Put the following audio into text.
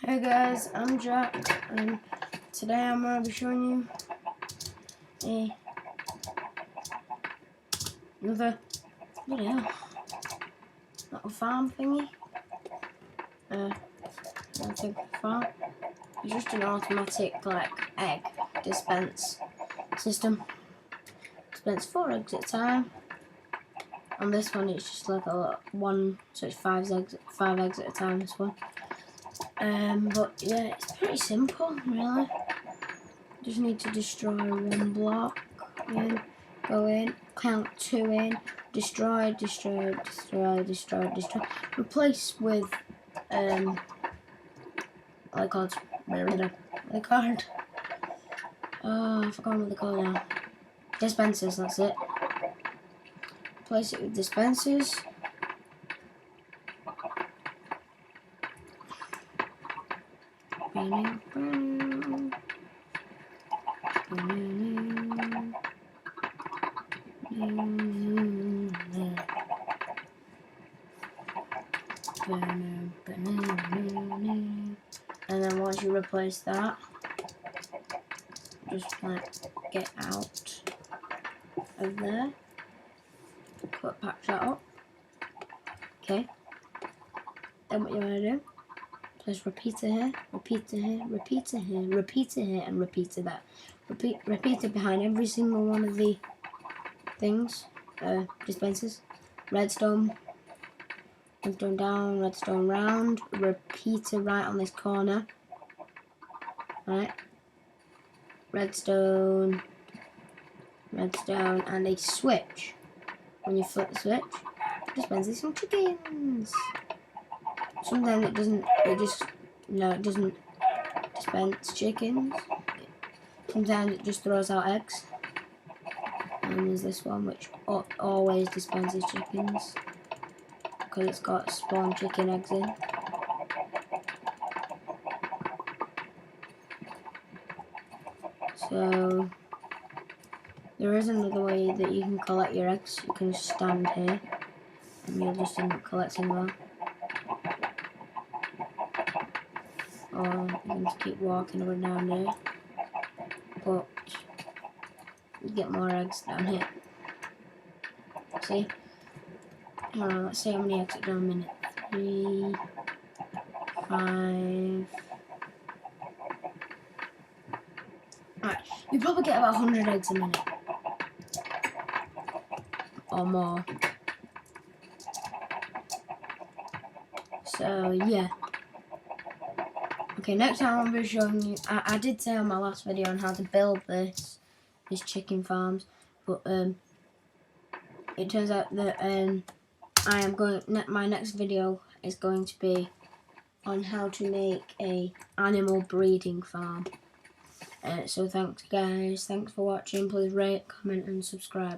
Hey guys, I'm Jack, and today I'm going to be showing you another video, little farm thingy. I think farm. It's just an automatic egg dispense system. Dispense 4 eggs at a time. On this one, it's just like one, so it's 5 eggs at a time. This one. But yeah, it's pretty simple, really. Just need to destroy 1 block, in, go in, count 2 in, destroy, replace with I called oh, I forgot what they call now. Dispensers, that's it. Replace it with dispensers. And then once you replace that, just get out of there, patch that up. Okay. Then what you want to do? Place repeater here, repeater here, repeater here, repeater here, and repeater there. Repeater behind every single one of the things, dispensers. Redstone down, redstone round, repeater right on this corner. Right. Redstone, and a switch. When you flip the switch, it dispenses some chickens. Sometimes it doesn't, it doesn't dispense chickens. Sometimes it just throws out eggs. And there's this one which always dispenses chickens, because it's got spawn chicken eggs in. So there is another way that you can collect your eggs. You can stand here and you'll just end up collecting them. Or you can just keep walking over down there. But you get more eggs down here. See? Let's see how many eggs it down a minute. 3, 5. Alright, you probably get about 100 eggs a minute. Or more. So yeah. Okay, next time I'm going to be showing you. I did say on my last video on how to build these chicken farms, but it turns out that my next video is going to be on how to make a animal breeding farm. So thanks guys, thanks for watching. Please rate, comment and subscribe.